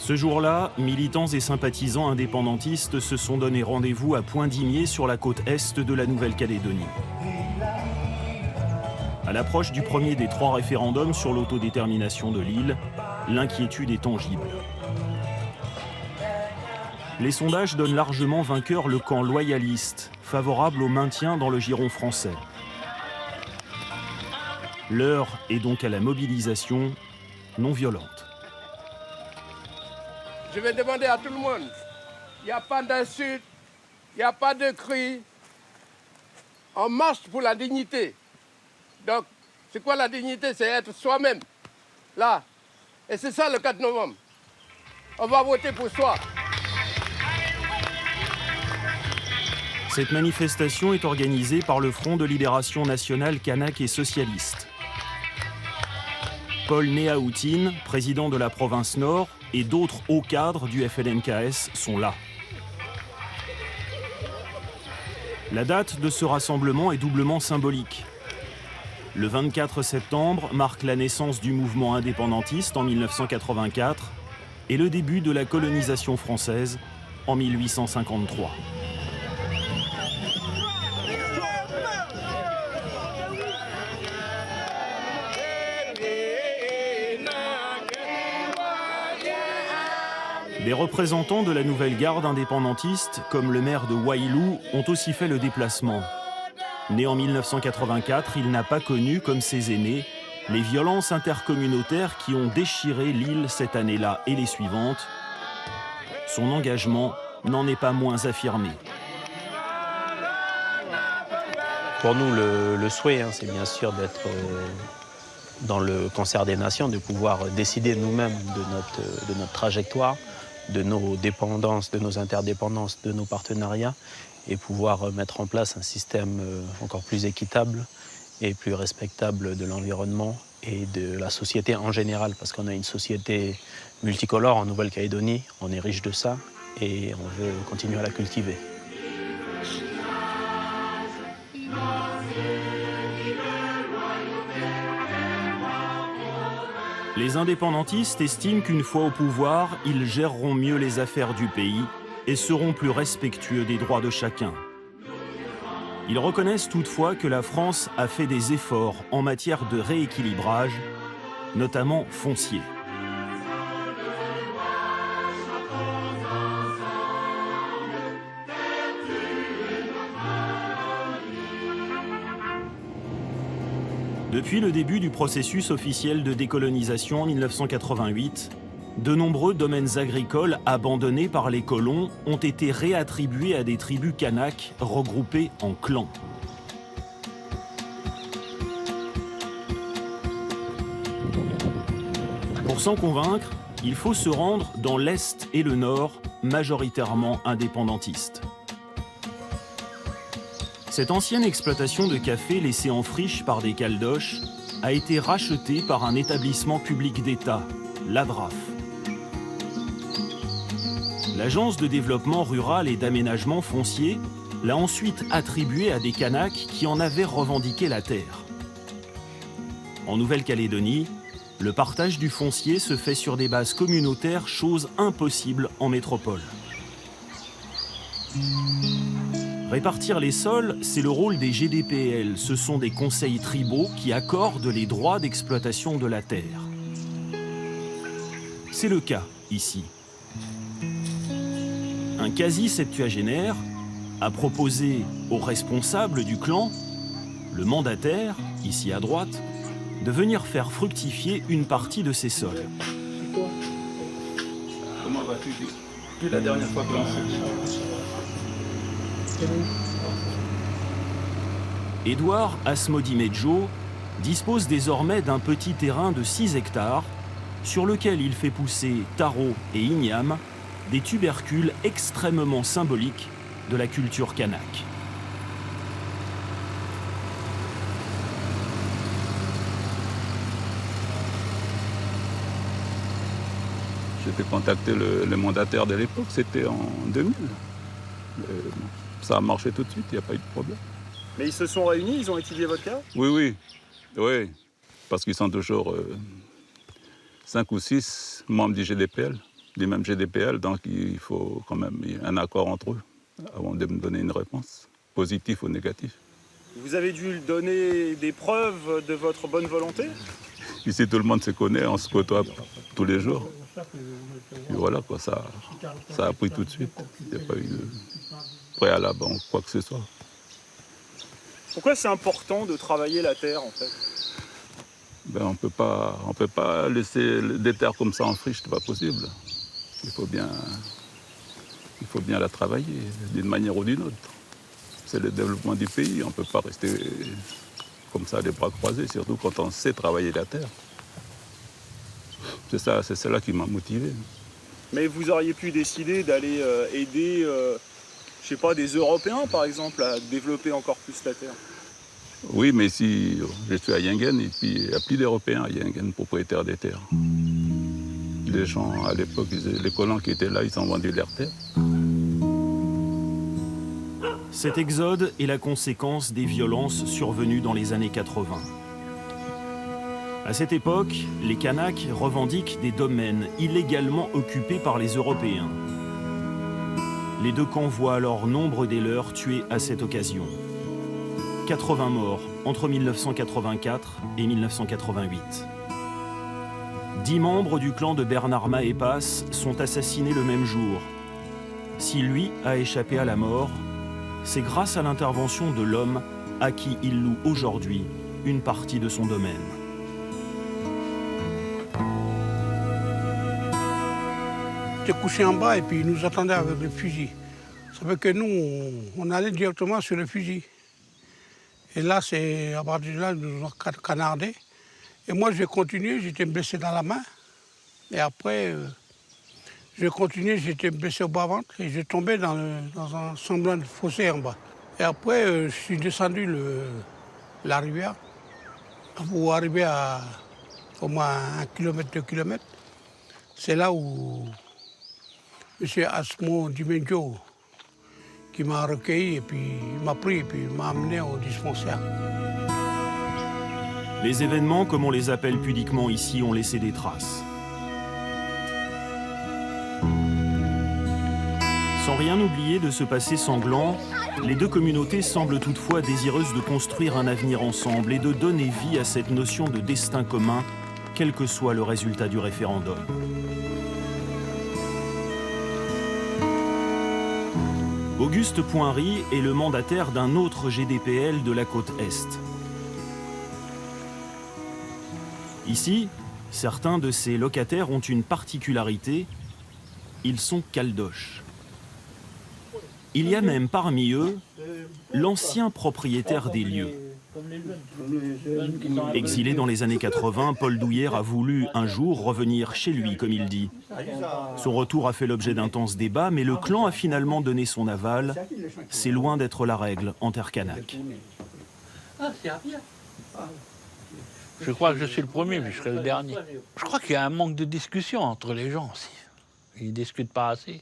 Ce jour-là, militants et sympathisants indépendantistes se sont donné rendez-vous à Point-d'Imier sur la côte est de la Nouvelle-Calédonie. À l'approche du premier des 3 référendums sur l'autodétermination de l'île, l'inquiétude est tangible. Les sondages donnent largement vainqueur le camp loyaliste, favorable au maintien dans le giron français. L'heure est donc à la mobilisation non violente. Je vais demander à tout le monde, il n'y a pas d'insultes, il n'y a pas de cris. On marche pour la dignité. Donc, c'est quoi la dignité? C'est être soi-même, là. Et c'est ça le 4 novembre. On va voter pour soi. Cette manifestation est organisée par le Front de libération nationale kanak et socialiste. Paul Néaoutine, président de la province Nord, et d'autres hauts cadres du FLNKS sont là. La date de ce rassemblement est doublement symbolique. Le 24 septembre marque la naissance du mouvement indépendantiste en 1984 et le début de la colonisation française en 1853. Des représentants de la nouvelle garde indépendantiste, comme le maire de Wailou, ont aussi fait le déplacement. Né en 1984, il n'a pas connu, comme ses aînés, les violences intercommunautaires qui ont déchiré l'île cette année-là et les suivantes. Son engagement n'en est pas moins affirmé. Pour nous, le souhait, c'est bien sûr d'être dans le concert des nations, de pouvoir décider nous-mêmes de notre trajectoire, de nos dépendances, de nos interdépendances, de nos partenariats, et pouvoir mettre en place un système encore plus équitable et plus respectable de l'environnement et de la société en général, parce qu'on a une société multicolore en Nouvelle-Calédonie, on est riche de ça, et on veut continuer à la cultiver. Les indépendantistes estiment qu'une fois au pouvoir, ils géreront mieux les affaires du pays et seront plus respectueux des droits de chacun. Ils reconnaissent toutefois que la France a fait des efforts en matière de rééquilibrage, notamment foncier. Depuis le début du processus officiel de décolonisation en 1988, de nombreux domaines agricoles abandonnés par les colons ont été réattribués à des tribus kanaks regroupées en clans. Pour s'en convaincre, il faut se rendre dans l'Est et le Nord, majoritairement indépendantistes. Cette ancienne exploitation de café laissée en friche par des caldoches a été rachetée par un établissement public d'État, l'ADRAF. L'Agence de développement rural et d'aménagement foncier l'a ensuite attribuée à des Kanaks qui en avaient revendiqué la terre. En Nouvelle-Calédonie, le partage du foncier se fait sur des bases communautaires, chose impossible en métropole. Répartir les sols, c'est le rôle des GDPL. Ce sont des conseils tribaux qui accordent les droits d'exploitation de la terre. C'est le cas ici. Un quasi-septuagénaire a proposé aux responsables du clan, le mandataire, ici à droite, de venir faire fructifier une partie de ses sols. Comment vas-tu depuis la dernière fois que l'on s'est Édouard Asmodi-Medjo dispose désormais d'un petit terrain de 6 hectares sur lequel il fait pousser taro et igname, des tubercules extrêmement symboliques de la culture kanak. J'ai fait contacter le mandataire de l'époque, c'était en 2000. Ça a marché tout de suite, il n'y a pas eu de problème. Mais ils se sont réunis, ils ont étudié votre cas? Oui, parce qu'ils sont toujours 5 ou 6 membres du GDPL. des mêmes GDPL, donc il faut quand même un accord entre eux avant de me donner une réponse, positive ou négative. Vous avez dû donner des preuves de votre bonne volonté? Ici, tout le monde se connaît, on se côtoie tous les jours. Et voilà, quoi, ça a pris tout de suite. Il n'y a pas eu de préalable en quoi que ce soit. Pourquoi c'est important de travailler la terre, en fait? Ben, on peut pas laisser des terres comme ça en friche, c'est pas possible. Il faut bien la travailler d'une manière ou d'une autre. C'est le développement du pays, on ne peut pas rester comme ça les bras croisés, surtout quand on sait travailler la terre. C'est cela qui m'a motivé. Mais vous auriez pu décider d'aller aider, je sais pas, des Européens, par exemple, à développer encore plus la terre. Oui, mais si je suis à Yengen, et puis il n'y a plus d'Européens à Yengen, propriétaires des terres. Les gens, à l'époque, les colons qui étaient là, ils ont vendu leurs terres. Cet exode est la conséquence des violences survenues dans les années 80. À cette époque, les Kanaks revendiquent des domaines illégalement occupés par les Européens. Les deux camps voient alors nombre des leurs tués à cette occasion. 80 morts entre 1984 et 1988. 10 membres du clan de Bernard Maépas sont assassinés le même jour. Si lui a échappé à la mort, c'est grâce à l'intervention de l'homme à qui il loue aujourd'hui une partie de son domaine. On était couché en bas et puis ils nous attendaient avec le fusil. Ça fait que nous, on allait directement sur le fusil. Et là, c'est à partir de là, ils nous ont canardés. Et moi, j'ai continué, j'étais blessé dans la main. Et après, j'ai continué, j'étais blessé au bas-ventre et j'ai tombé dans un semblant de fossé en bas. Et après, je suis descendu la rivière pour arriver à au moins 1 kilomètre, 2 kilomètres. C'est là où M. Asmo Dimenjo qui m'a recueilli et puis il m'a pris et puis il m'a amené au dispensaire. Les événements, comme on les appelle pudiquement ici, ont laissé des traces. Sans rien oublier de ce passé sanglant, les deux communautés semblent toutefois désireuses de construire un avenir ensemble et de donner vie à cette notion de destin commun, quel que soit le résultat du référendum. Auguste Poinry est le mandataire d'un autre GDPL de la côte Est. Ici, certains de ces locataires ont une particularité, ils sont caldoches. Il y a même parmi eux l'ancien propriétaire des lieux. Exilé dans les années 80, Paul Douillère a voulu un jour revenir chez lui, comme il dit. Son retour a fait l'objet d'intenses débats, mais le clan a finalement donné son aval. C'est loin d'être la règle en terre kanak. Je crois que je suis le premier, mais je serai le dernier. Je crois qu'il y a un manque de discussion entre les gens aussi. Ils ne discutent pas assez.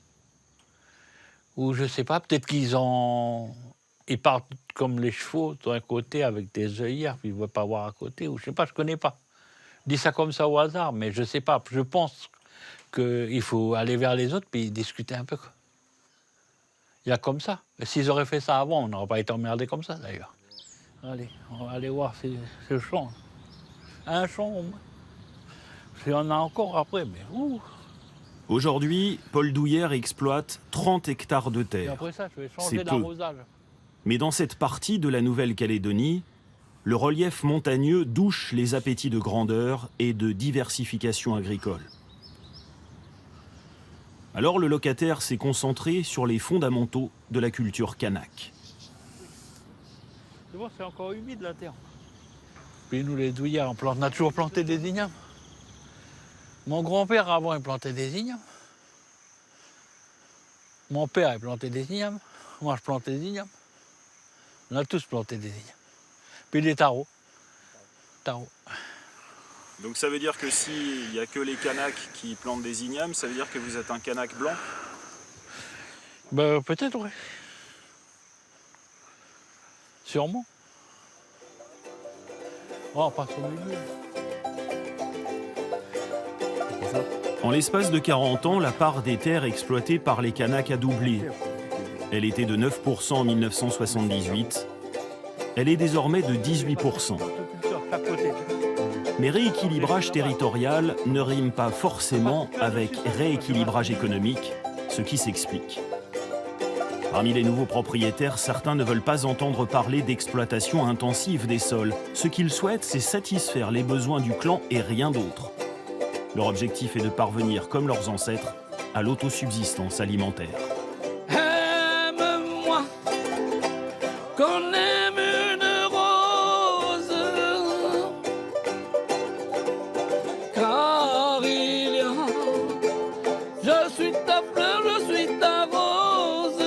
Ou je sais pas, peut-être ils partent comme les chevaux d'un côté avec des œillères, puis ils ne veulent pas voir à côté, ou je sais pas, je connais pas. Je dis ça comme ça au hasard, mais je sais pas. Je pense qu'il faut aller vers les autres puis discuter un peu. Il y a comme ça. S'ils auraient fait ça avant, on n'aurait pas été emmerdés comme ça d'ailleurs. Allez, on va aller voir ce champ. Un champ au moins. Il y en a encore après, mais ouh. Aujourd'hui, Paul Douillère exploite 30 hectares de Et terre. après ça, je vais C'est changer peu. d'arrosage. Mais dans cette partie de la Nouvelle-Calédonie, le relief montagneux douche les appétits de grandeur et de diversification agricole. Alors le locataire s'est concentré sur les fondamentaux de la culture kanak. Tu vois, c'est encore humide la terre. Puis nous, les douillards, on a toujours planté des ignames. Mon grand-père, avant, il plantait des ignames. Mon père, il plantait des ignames. Moi, je plantais des ignames. On a tous planté des ignames. Puis des tarots. Donc ça veut dire que s'il n'y a que les Kanaks qui plantent des ignames, ça veut dire que vous êtes un Kanak blanc? Ben, peut-être, oui. Sûrement. Oh, on passe au milieu. C'est ça. En l'espace de 40 ans, la part des terres exploitées par les Kanaks a doublé. Elle était de 9% en 1978. Elle est désormais de 18%. Mais rééquilibrage territorial ne rime pas forcément avec rééquilibrage économique, ce qui s'explique. Parmi les nouveaux propriétaires, certains ne veulent pas entendre parler d'exploitation intensive des sols. Ce qu'ils souhaitent, c'est satisfaire les besoins du clan et rien d'autre. Leur objectif est de parvenir, comme leurs ancêtres, à l'autosubsistance alimentaire. Aime-moi, qu'on aime une rose, car il y a, je suis ta fleur, je suis ta rose.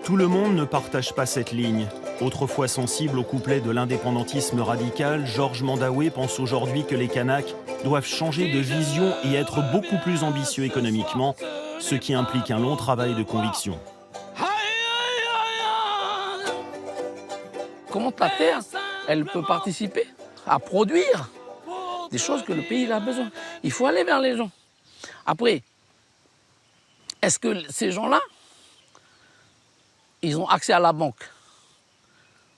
Tout le monde ne partage pas cette ligne. Autrefois sensible au couplet de l'indépendantisme radical, Georges Mandaoué pense aujourd'hui que les Kanaks doivent changer de vision et être beaucoup plus ambitieux économiquement, ce qui implique un long travail de conviction. Comment ta terre, elle peut participer à produire des choses que le pays a besoin. Il faut aller vers les gens. Après, est-ce que ces gens-là, ils ont accès à la banque,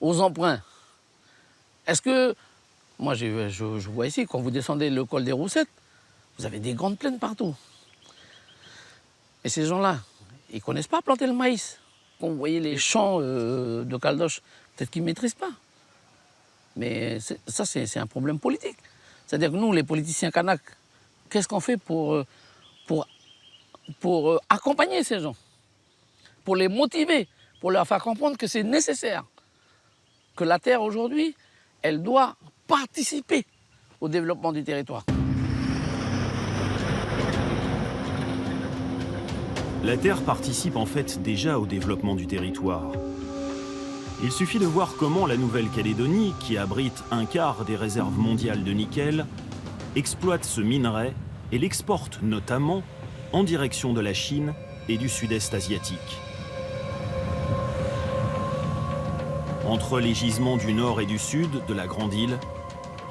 aux emprunts? Est-ce que, moi je vois ici, quand vous descendez le col des Roussettes, vous avez des grandes plaines partout. Et ces gens-là, ils ne connaissent pas planter le maïs. Quand vous voyez les champs de Caldoche, peut-être qu'ils ne maîtrisent pas. Mais ça, c'est un problème politique. C'est-à-dire que nous, les politiciens kanaks, qu'est-ce qu'on fait pour accompagner ces gens? Pour les motiver, pour leur faire comprendre que c'est nécessaire. Que la terre, aujourd'hui, elle doit participer au développement du territoire. La terre participe en fait déjà au développement du territoire. Il suffit de voir comment la Nouvelle-Calédonie, qui abrite un quart des réserves mondiales de nickel, exploite ce minerai et l'exporte notamment en direction de la Chine et du sud-est asiatique. Entre les gisements du nord et du sud de la Grande Île,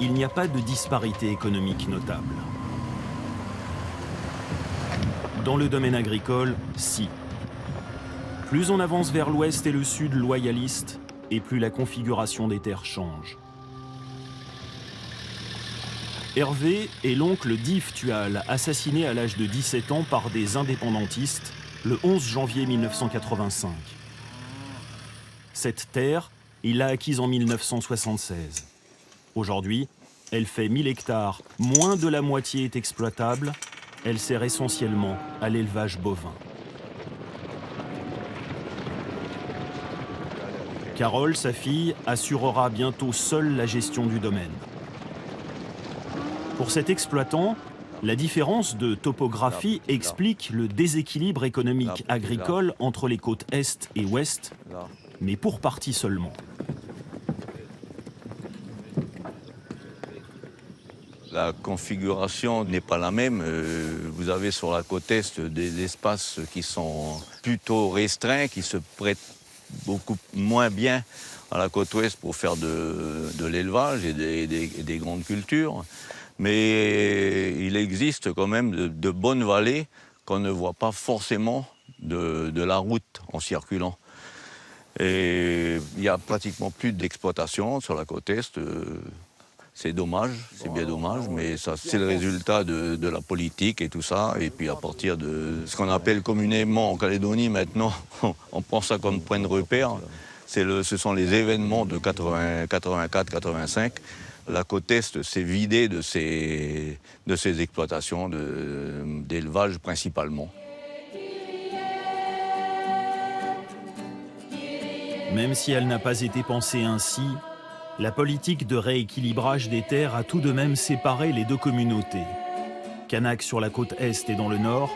il n'y a pas de disparité économique notable. Dans le domaine agricole, si. Plus on avance vers l'ouest et le sud loyaliste, et plus la configuration des terres change. Hervé est l'oncle d'Yves Tual, assassiné à l'âge de 17 ans par des indépendantistes le 11 janvier 1985. Cette terre, il l'a acquise en 1976. Aujourd'hui, elle fait 1000 hectares, moins de la moitié est exploitable. Elle sert essentiellement à l'élevage bovin. Carole, sa fille, assurera bientôt seule la gestion du domaine. Pour cet exploitant, la différence de topographie explique le déséquilibre économique agricole entre les côtes est et ouest, mais pour partie seulement. La configuration n'est pas la même. Vous avez sur la côte est des espaces qui sont plutôt restreints, qui se prêtent beaucoup moins bien à la côte ouest pour faire de l'élevage et des grandes cultures. Mais il existe quand même de bonnes vallées qu'on ne voit pas forcément de la route en circulant. Et il n'y a pratiquement plus d'exploitation sur la côte est. C'est dommage, c'est bien dommage, mais ça, c'est le résultat de la politique et tout ça. Et puis à partir de ce qu'on appelle communément en Calédonie maintenant, on prend ça comme point de repère. Ce sont les événements de 84-85. La côte est s'est vidée de ces exploitations d'élevage principalement. Même si elle n'a pas été pensée ainsi, la politique de rééquilibrage des terres a tout de même séparé les deux communautés. Kanaks sur la côte est et dans le nord,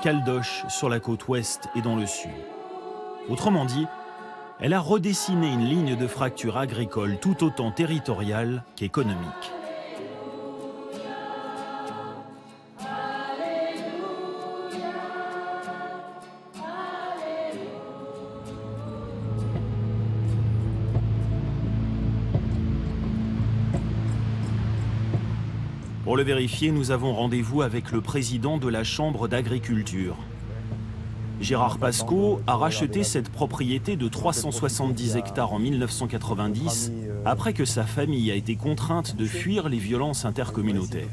Caldoche sur la côte ouest et dans le sud. Autrement dit, elle a redessiné une ligne de fracture agricole tout autant territoriale qu'économique. Pour le vérifier, nous avons rendez-vous avec le président de la Chambre d'agriculture. Gérard Pascaud a racheté cette propriété de 370 hectares en 1990, après que sa famille a été contrainte de fuir les violences intercommunautaires.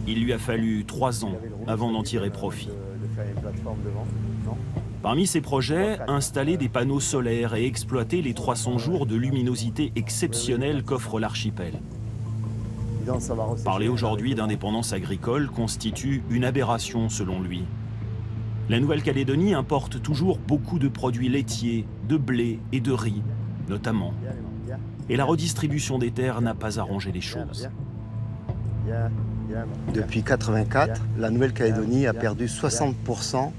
Il lui a fallu 3 ans avant d'en tirer profit. Parmi ses projets, installer des panneaux solaires et exploiter les 300 jours de luminosité exceptionnelle qu'offre l'archipel. Parler aujourd'hui d'indépendance agricole constitue une aberration selon lui. La Nouvelle-Calédonie importe toujours beaucoup de produits laitiers, de blé et de riz, notamment. Et la redistribution des terres n'a pas arrangé les choses. Depuis 1984, la Nouvelle-Calédonie a perdu 60%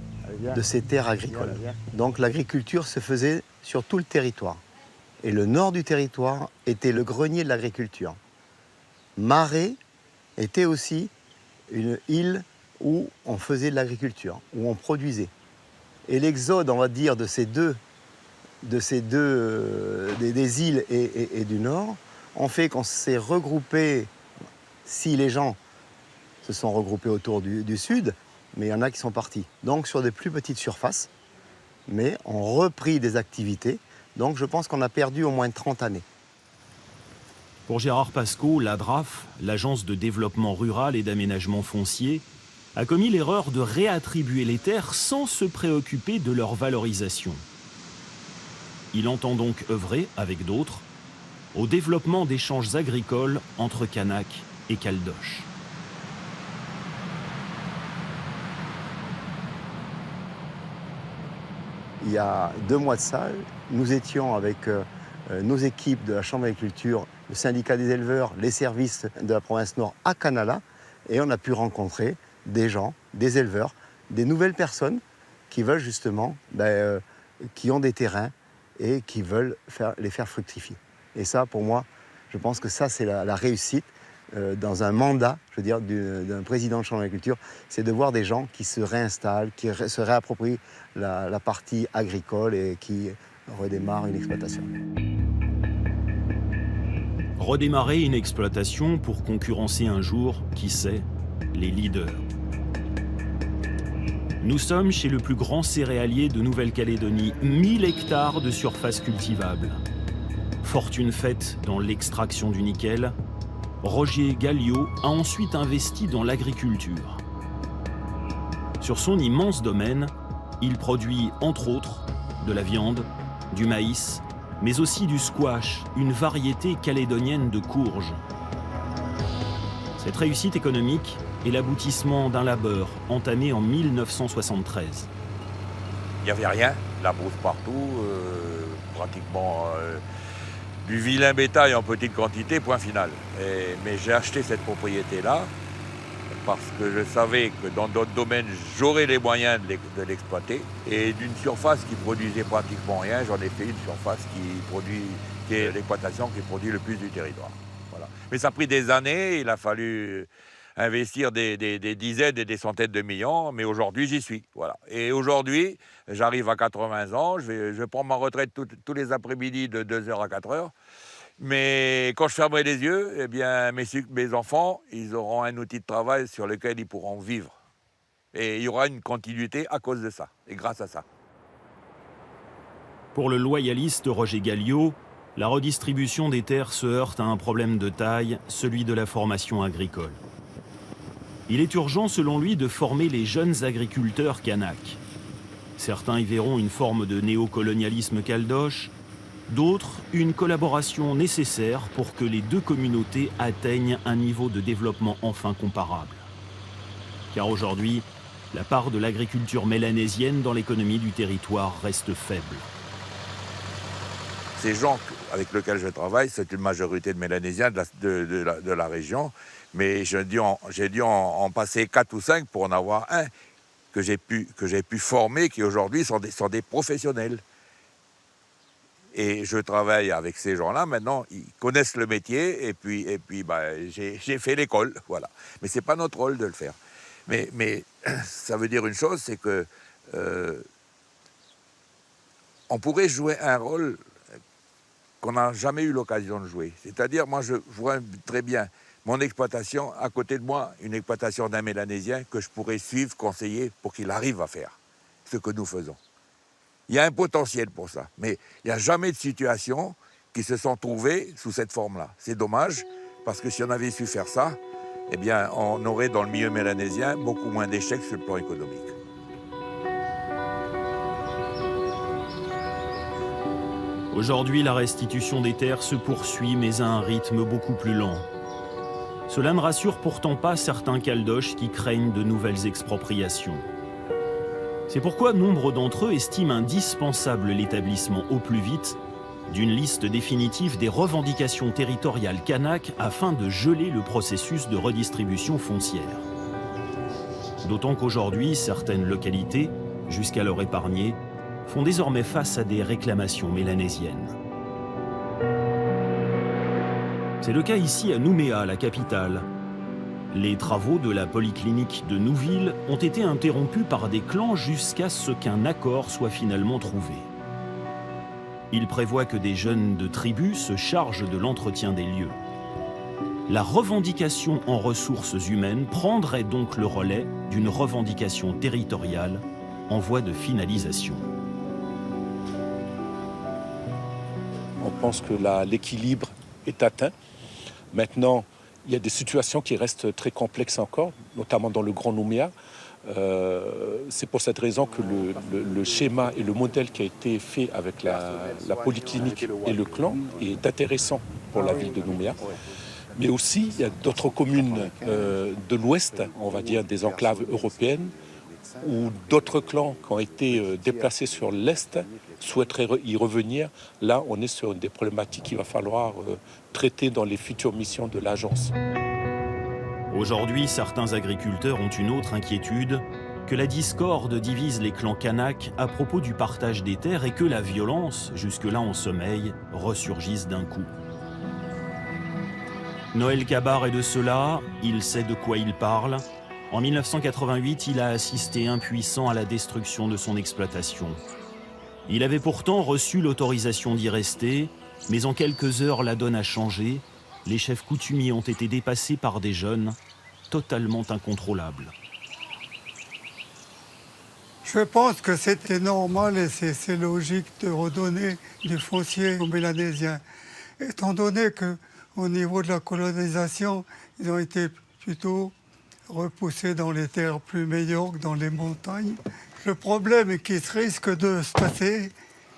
de ses terres agricoles. Donc l'agriculture se faisait sur tout le territoire. Et le nord du territoire était le grenier de l'agriculture. Marais était aussi une île où on faisait de l'agriculture, où on produisait. Et l'exode, on va dire, des îles et du nord, ont fait qu'on s'est regroupé, si les gens se sont regroupés autour du sud, mais il y en a qui sont partis. Donc sur des plus petites surfaces, mais ont repris des activités. Donc je pense qu'on a perdu au moins 30 années. Pour Gérard Pascaud, la DRAF, l'Agence de développement rural et d'aménagement foncier, a commis l'erreur de réattribuer les terres sans se préoccuper de leur valorisation. Il entend donc œuvrer, avec d'autres, au développement d'échanges agricoles entre Kanak et Caldoche. Il y a 2 mois de ça, nous étions avec nos équipes de la Chambre d'agriculture, le syndicat des éleveurs, les services de la province Nord à Canala, et on a pu rencontrer des gens, des éleveurs, des nouvelles personnes qui veulent justement, qui ont des terrains et qui veulent les faire fructifier. Et ça, pour moi, je pense que ça, c'est la réussite dans un mandat, je veux dire, d'un président de Chambre d'agriculture, c'est de voir des gens qui se réinstallent, qui se réapproprient la partie agricole et qui redémarrent une exploitation. Redémarrer une exploitation pour concurrencer un jour, qui sait, les leaders. Nous sommes chez le plus grand céréalier de Nouvelle-Calédonie, 1000 hectares de surface cultivable. Fortune faite dans l'extraction du nickel, Roger Galliot a ensuite investi dans l'agriculture. Sur son immense domaine, il produit entre autres de la viande, du maïs, mais aussi du squash, une variété calédonienne de courges. Cette réussite économique est l'aboutissement d'un labeur entamé en 1973. Il n'y avait rien, la brousse partout, pratiquement du vilain bétail en petite quantité, point final. Mais j'ai acheté cette propriété-là parce que je savais que dans d'autres domaines, j'aurais les moyens de l'exploiter. Et d'une surface qui produisait pratiquement rien, j'en ai fait une surface qui est l'exploitation qui produit le plus du territoire. Voilà. Mais ça a pris des années, il a fallu investir des dizaines et des centaines de millions, mais aujourd'hui, j'y suis. Voilà. Et aujourd'hui, j'arrive à 80 ans, je prends ma retraite tous les après-midi de 2h à 4h. Mais quand je fermerai les yeux, eh bien, mes enfants, ils auront un outil de travail sur lequel ils pourront vivre. Et il y aura une continuité à cause de ça, et grâce à ça. Pour le loyaliste Roger Galliot, la redistribution des terres se heurte à un problème de taille, celui de la formation agricole. Il est urgent, selon lui, de former les jeunes agriculteurs Kanak. Certains y verront une forme de néocolonialisme caldoche, d'autres, une collaboration nécessaire pour que les deux communautés atteignent un niveau de développement enfin comparable. Car aujourd'hui, la part de l'agriculture mélanésienne dans l'économie du territoire reste faible. Ces gens avec lesquels je travaille, c'est une majorité de Mélanésiens de la région, mais j'ai dû en passer 4 ou 5 pour en avoir un que j'ai pu former, qui aujourd'hui sont des professionnels. Et je travaille avec ces gens-là, maintenant, ils connaissent le métier, et puis j'ai fait l'école, voilà. Mais ce n'est pas notre rôle de le faire. Mais ça veut dire une chose, c'est que on pourrait jouer un rôle qu'on n'a jamais eu l'occasion de jouer. C'est-à-dire, moi, je vois très bien mon exploitation, à côté de moi, une exploitation d'un Mélanésien que je pourrais suivre, conseiller, pour qu'il arrive à faire ce que nous faisons. Il y a un potentiel pour ça, mais il n'y a jamais de situation qui se sont trouvées sous cette forme-là. C'est dommage, parce que si on avait su faire ça, eh bien, on aurait dans le milieu mélanésien beaucoup moins d'échecs sur le plan économique. Aujourd'hui, la restitution des terres se poursuit, mais à un rythme beaucoup plus lent. Cela ne rassure pourtant pas certains caldoches qui craignent de nouvelles expropriations. C'est pourquoi nombre d'entre eux estiment indispensable l'établissement au plus vite d'une liste définitive des revendications territoriales kanaks afin de geler le processus de redistribution foncière. D'autant qu'aujourd'hui, certaines localités, jusqu'alors épargnées, font désormais face à des réclamations mélanésiennes. C'est le cas ici à Nouméa, la capitale. Les travaux de la polyclinique de Nouville ont été interrompus par des clans jusqu'à ce qu'un accord soit finalement trouvé. Il prévoit que des jeunes de tribus se chargent de l'entretien des lieux. La revendication en ressources humaines prendrait donc le relais d'une revendication territoriale en voie de finalisation. On pense que l'équilibre est atteint. Maintenant, il y a des situations qui restent très complexes encore, notamment dans le Grand Nouméa. C'est pour cette raison que le schéma et le modèle qui a été fait avec la polyclinique et le clan est intéressant pour la ville de Nouméa. Mais aussi, il y a d'autres communes de l'Ouest, on va dire des enclaves européennes, où d'autres clans qui ont été déplacés sur l'Est souhaiteraient y revenir. Là, on est sur des problématiques qu'il va falloir traiter dans les futures missions de l'agence. Aujourd'hui, certains agriculteurs ont une autre inquiétude, que la discorde divise les clans kanaks à propos du partage des terres et que la violence, jusque-là en sommeil, ressurgisse d'un coup. Noël Kabar est de cela, il sait de quoi il parle. En 1988, il a assisté impuissant à la destruction de son exploitation. Il avait pourtant reçu l'autorisation d'y rester, mais en quelques heures, la donne a changé. Les chefs coutumiers ont été dépassés par des jeunes totalement incontrôlables. Je pense que c'était normal et c'est logique de redonner du foncier aux Mélanésiens. Étant donné qu'au niveau de la colonisation, ils ont été plutôt repoussés dans les terres plus meilleures que dans les montagnes. Le problème qui risque de se passer,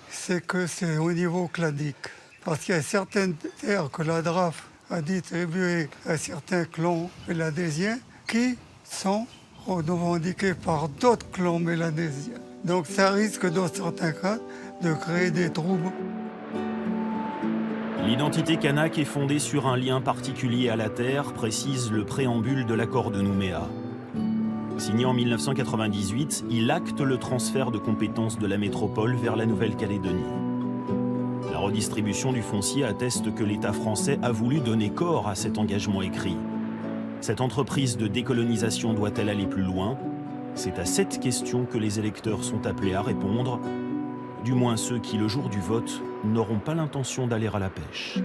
c'est que c'est au niveau clanique. Parce qu'il y a certaines terres que la DRAF a distribuées à certains clans mélanésiens qui sont revendiqués par d'autres clans mélanésiens. Donc ça risque dans certains cas de créer des troubles. L'identité kanak est fondée sur un lien particulier à la terre, précise le préambule de l'accord de Nouméa. Signé en 1998, il acte le transfert de compétences de la métropole vers la Nouvelle-Calédonie. La redistribution du foncier atteste que l'État français a voulu donner corps à cet engagement écrit. Cette entreprise de décolonisation doit-elle aller plus loin? C'est à cette question que les électeurs sont appelés à répondre, du moins ceux qui, le jour du vote, n'auront pas l'intention d'aller à la pêche.